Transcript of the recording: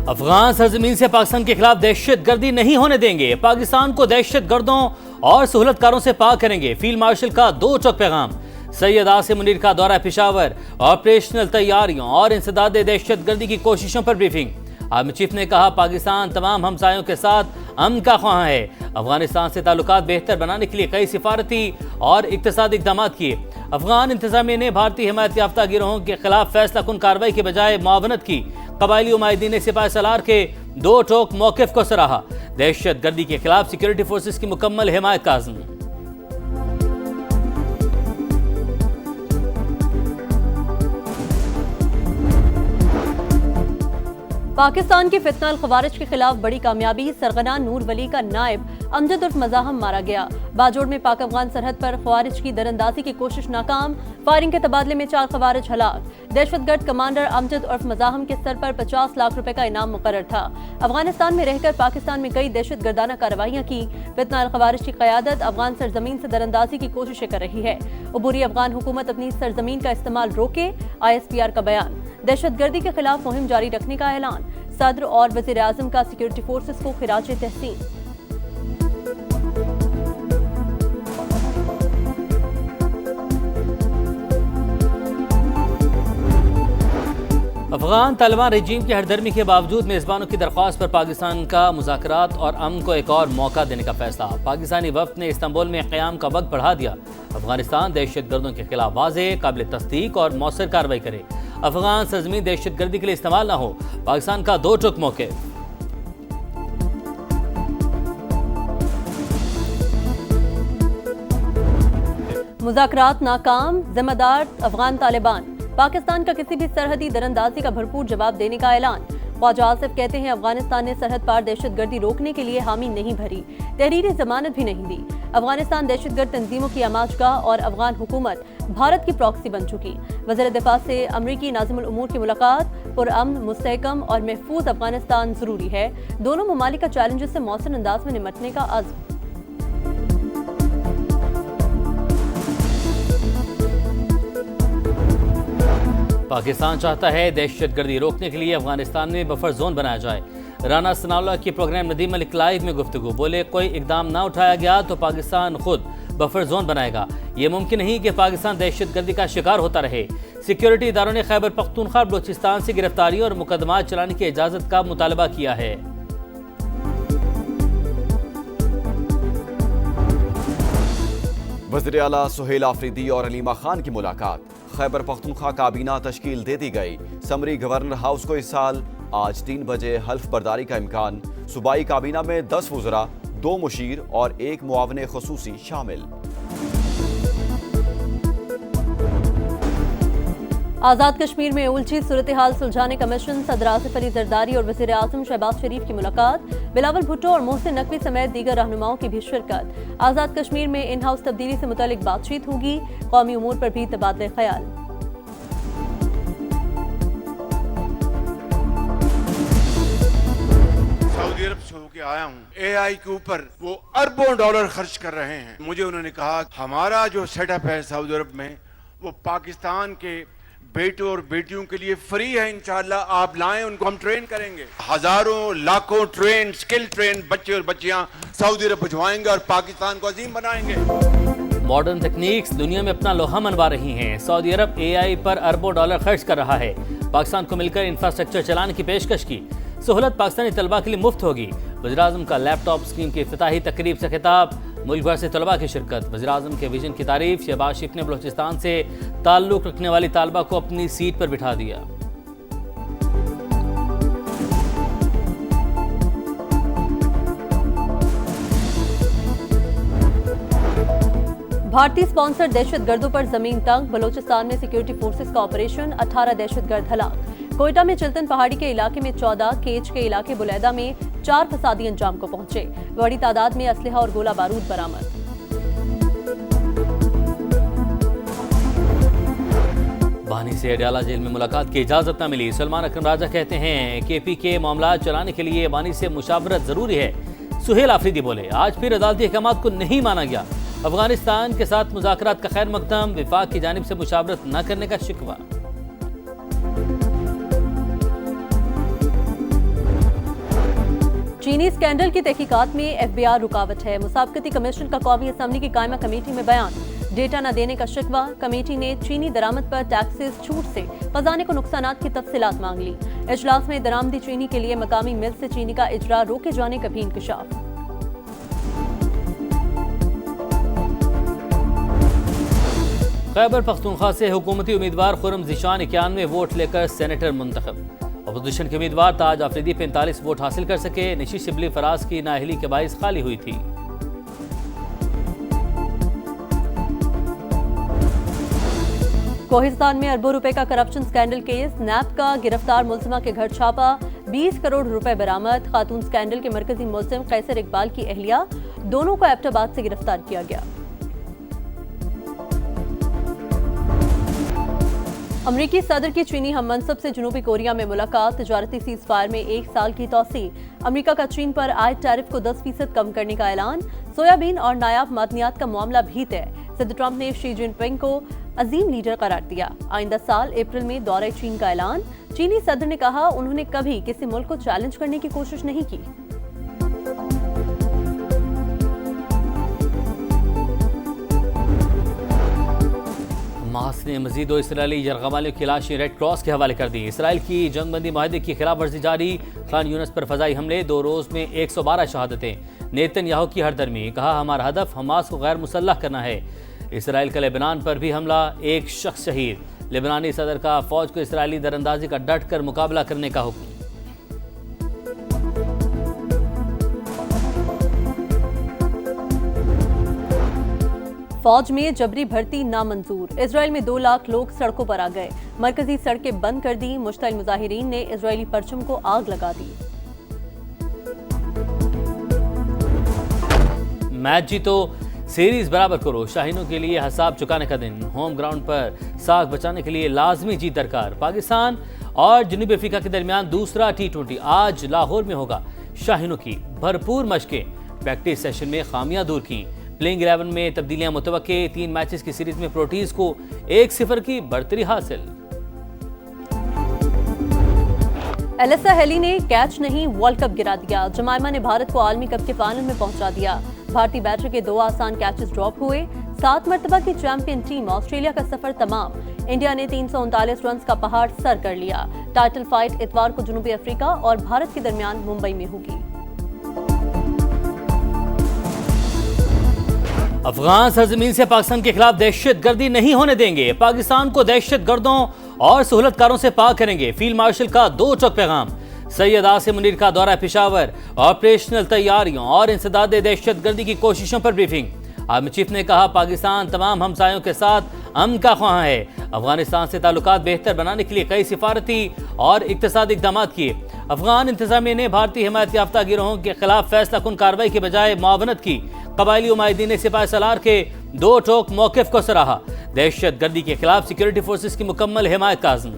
अफगान सरजमीन से पाकिस्तान के खिलाफ दहशत गर्दी नहीं होने देंगे। पाकिस्तान को दहशत गर्दों और सहूलतकारों से पाक करेंगे। फील्ड मार्शल का दो टोक पैगाम। सैयद आसिम मुनीर का दौरा पेशावर, ऑपरेशनल तैयारियों और इंसदाद दहशत गर्दी की कोशिशों पर ब्रीफिंग। आर्मी चीफ ने कहा पाकिस्तान तमाम हमसायों के साथ अमन का ख्वाह है। अफगानिस्तान से ताल्लुकात बेहतर बनाने के लिए कई सिफारती और इक्तसादी इक़दाम किए। अफगान इंतजामिया ने भारतीय हिमायत याफ्ता गिरोहों के खिलाफ फैसला कुन कार्रवाई के बजाय मुआवनत की। कबायली उमायदीन सिपाही सलार के दो टोक मौक़िफ़ को सराहा। दहशत गर्दी के खिलाफ सिक्योरिटी फोर्सेस की मुकम्मल हिमायत का अज़्म। पाकिस्तान के फितना खवारिज के खिलाफ बड़ी कामयाबी। सरगना नूर वली का नायब अमजद उर्फ मज़ाहम मारा गया। बाजोड़ में पाक अफगान सरहद पर खवारिज की दरअंदाजी की कोशिश नाकाम। फायरिंग के तबादले में 4 खवारिज हलाक। दहशतगर्द कमांडर अमजद उर्फ मज़ाहम के सर पर 50 लाख रुपए का इनाम मुकर्रर था। अफगानिस्तान में रहकर पाकिस्तान में कई दहशत गर्दाना कार्रवाइयाँ की। फितना खवारिज की क़यादत अफगान सरजमीन से दरअंदाजी की कोशिशें कर रही है। अबूरी अफगान हुकूमत अपनी सरजमीन का इस्तेमाल रोके। ISPR का बयान। दहशत गर्दी के खिलाफ मुहिम जारी रखने का ऐलान। सदर और वज़ीर आज़म का सिक्योरिटी फोर्सेस को खिराज तहसीन। अफगान तालिबान रजीम की हरदर्मी के बावजूद मेज़बानों की दरख्वास्त पर पाकिस्तान का मुज़ाकरात और अमन को एक और मौका देने का फैसला। पाकिस्तानी वफ़द ने इस्तांबुल में क़याम का वक्त बढ़ा दिया। अफगानिस्तान दहशत गर्दों के खिलाफ वाज़ेह, काबिल तस्दीक और मौसर कार्रवाई करे। अफगान सरजमीन दहशत गर्दी के लिए इस्तेमाल ना हो। पाकिस्तान का दो टोक मौके। मुज़ाकरात नाकाम। जिम्मेदार अफगान तालिबान। पाकिस्तान का किसी भी सरहदी दरअंदाजी का भरपूर जवाब देने का ऐलान। ख्वाजा आसिफ कहते हैं अफगानिस्तान ने सरहद पार दहशत गर्दी रोकने के लिए हामी नहीं भरी, तहरीरी जमानत भी नहीं दी। अफगानिस्तान दहशतगर्द तंजीमों की आमाजगाह और अफगान हुकूमत भारत की प्रॉक्सी बन चुकी। वज़ीर दिफा से अमरीकी नाज़िमुल उमूर की मुलाकात। पुरअमन, मुस्तहकम और महफूज अफगानिस्तान जरूरी है। दोनों ममालिक का चैलेंजेस से मौसर अंदाज में निपटने का अज़्म। पाकिस्तान चाहता है दहशत गर्दी रोकने के लिए अफगानिस्तान में बफर जोन बनाया जाए। राना सनाउल्लाह की प्रोग्राम नदीम मलिक लाइव में गुफ्तगू। बोले कोई इकदाम ना उठाया गया तो पाकिस्तान खुद बफर जोन बनाएगा। ये मुमकिन नहीं कि पाकिस्तान दहशत गर्दी का शिकार होता रहे। सिक्योरिटी इदारों ने खैबर पख्तूनख्वा बलूचिस्तान से गिरफ्तारियों और मुकदमा चलाने की इजाज़त का मुतालबा किया है। वज़ीर आला सुहेल आफरीदी और अलीमा खान की मुलाकात। खैबर पख्तूनख्वा काबीना तश्कील दे दी गई। समरी गवर्नर हाउस को इस साल आज 3 बजे हल्फ बर्दारी का इम्कान। सूबाई काबीना में 10 वज़रा, 2 मुशीर और 1 मुआवने खुसूसी शामिल। आज़ाद कश्मीर में उलझी सूरत हाल सुलझाने का मिशन। सदर आसिफ अली जरदारी और वज़ीर आज़म शहबाज शरीफ की मुलाकात। बिलावल भुट्टो और मोहसिन नकवी समेत दीगर रहनुमाओं की भी शिरकत। आज़ाद कश्मीर में इन हाउस तब्दीली से मुतालिक बातचीत होगी। कौमी उमूर पर भी तबादले ख्याल। सऊदी अरब से होके आया हूँ। AI के ऊपर वो अरबों डॉलर खर्च कर रहे हैं। मुझे उन्होंने कहा हमारा जो सेटअप है सऊदी अरब में वो पाकिस्तान के बेटों और बेटियों के लिए फ्री है। इंशाअल्लाह आप लाएं, उनको हम ट्रेन करेंगे। हजारों लाखों ट्रेन, स्किल ट्रेन बच्चे और बच्चियां सऊदी अरब भिजवाएंगे और पाकिस्तान को अजीम बनाएंगे। मॉडर्न तकनीक्स दुनिया में अपना लोहा मनवा रही हैं। सऊदी अरब AI पर अरबों डॉलर खर्च कर रहा है। पाकिस्तान को मिलकर इंफ्रास्ट्रक्चर चलाने की पेशकश की। सहूलत पाकिस्तानी तलबा के लिए मुफ्त होगी। वज़ीर आज़म का लैपटॉप स्कीम की इफ्तिताही तकरीब से खिताब। मुल्क भर से तलबा की शिरकत। वज़ीर आज़म के विजन की तारीफ। शहबाज शरीफ ने बलूचिस्तान से ताल्लुक़ रखने वाली तालबा को अपनी सीट पर बिठा दिया। भारतीय स्पॉन्सर दहशत गर्दों पर जमीन तंग। बलूचिस्तान में सिक्योरिटी फोर्सेस का ऑपरेशन। 18 दहशतगर्द हलाक। कोयटा में चिल्तन पहाड़ी के इलाके में 14, केच के इलाके बुलैदा में 4 फसादी अंजाम को पहुंचे। बड़ी तादाद में असलहा और गोला बारूद बरामद। बानी से अडयाला जेल में मुलाकात की इजाजत न मिली। सलमान अकरम राजा कहते हैं KP के मामला चलाने के लिए बानी से मुशावरत जरूरी है। सुहेल आफरीदी बोले आज फिर अदालती अहकामात को नहीं माना गया। अफगानिस्तान के साथ मुज़ाकरात का खैर मकदम। विफाक की जानिब से मुशावरत न करने का शिकवा। चीनी स्कैंडल की तहकीकात में एफबीआर रुकावट है। मुसाबकती कमीशन का कौमी असम्बली की कायमा कमेटी में बयान। डेटा न देने का शिकवा। कमेटी ने चीनी दरामद पर टैक्सेस छूट से खजाने को नुकसानात की तफसीलात मांग ली। इजलास में दरामदी चीनी के लिए मकामी मिल से चीनी का इजरा रोके जाने का भी इंकशाफ। खैबर पख्तूनख्वा से हुकूमती उम्मीदवार खुर्रम ज़ीशान 91 वोट लेकर सेनेटर मुंतखब। अपोजिशन के उम्मीदवार ताज आफरीदी 45 वोट हासिल कर सके। निशी शिबली फराज की नाअहली के बाइस खाली हुई थी। कोहिस्तान में अरबों रुपए का करप्शन स्कैंडल केस। नैब का गिरफ्तार मुलजिमा के घर छापा। 20 करोड़ रुपए बरामद। खातून स्कैंडल के मरकजी मुलजिम कैसर इकबाल की अहलिया, दोनों को एबटाबाद से गिरफ्तार किया गया। अमरीकी सदर की चीनी हम मनसब से जनूबी कोरिया में मुलाकात। तजारती सीज फायर में 1 साल की तोसी। अमरीका का चीन पर आयद टैरिफ को 10% कम करने का ऐलान। सोयाबीन और नायाब मादनियात का मामला भी तय। सदर ट्रंप ने शी जिनपिंग को अजीम लीडर करार दिया। आइंदा साल अप्रैल में दौरे चीन का ऐलान। चीनी सदर ने कहा उन्होंने कभी किसी मुल्क को चैलेंज करने की कोशिश नहीं की। हमास ने मजीद 2 इसराइली यरगमालियों की लाशें रेड क्रॉस के हवाले कर दी। इसराइल की जंगबंदी माहदे की खिलाफ वर्जी जारी। खान यूनस पर फजाई हमले। 2 रोज में 112 शहादतें। नेतन्याहू की हरदर्मी। कहा हमारा हदफ हमास को गैर मुसल्लह करना है। इसराइल का लेबनान पर भी हमला। 1 शख्स शहीद। लेबनानी सदर का फौज को इसराइली दरअंदाजी का डट कर मुकाबला करने का हुक्म। फौज में जबरी भर्ती नामंजूर। इजराइल में 2 लाख लोग सड़कों पर आ गए। मरकजी सड़कें बंद कर दी। मुश्तइल मुजाहिरीन ने इजरायली परचम को आग लगा दी। मैच जीतो, सीरीज बराबर करो। शाहीनों के लिए हिसाब चुकाने का दिन। होम ग्राउंड पर साख बचाने के लिए लाजमी जीत दरकार। पाकिस्तान और जनूबी अफ्रीका के दरमियान दूसरा T20 आज लाहौर में होगा। शाहीनों की भरपूर मशकें। प्रैक्टिस सेशन में खामियां दूर की। प्लेइंग 11 में तब्दीलियां मुतवक्के। 3 मैचेस की सीरीज में प्रोटीज को 1-0 की बढ़तरी हासिल। एलिसा हेली ने कैच नहीं वर्ल्ड कप गिरा दिया। जमाइमा ने भारत को आलमी कप के फाइनल में पहुंचा दिया। भारतीय बैटर के 2 आसान कैचेस ड्रॉप हुए। 7 मरतबा की चैंपियन टीम ऑस्ट्रेलिया का सफर तमाम। इंडिया ने 339 रन का पहाड़ सर कर लिया। टाइटल फाइट इतवार को जनूबी अफ्रीका और भारत के दरमियान मुंबई में होगी। अफगान सरजमीन से पाकिस्तान के खिलाफ दहशतगर्दी नहीं होने देंगे। पाकिस्तान को दहशतगर्दों और सहूलतकारों से पाक करेंगे। फील्ड मार्शल का 2 टोक पैगाम। सैयद आसिम मुनीर का दौरा पेशावर। ऑपरेशनल तैयारियों और इंसदाद दहशतगर्दी की कोशिशों पर ब्रीफिंग। आर्मी चीफ ने कहा पाकिस्तान तमाम हमसायों के साथ अमन का ख्वाह है। अफगानिस्तान से ताल्लुकात बेहतर बनाने के लिए कई सिफारती और इक्तसादी इक़दाम किए। अफगान इंतजामिया ने भारतीय हिमायत याफ्ता गिरोहों के खिलाफ फैसला कुन कार्रवाई के बजाय मुआवनत की। कबायली उमायदीन ने सिपाही सलार के 2 टोक मौक़िफ़ को सराहा। दहशतगर्दी के खिलाफ सिक्योरिटी फोर्सेस की मुकम्मल हिमायत का आज़म।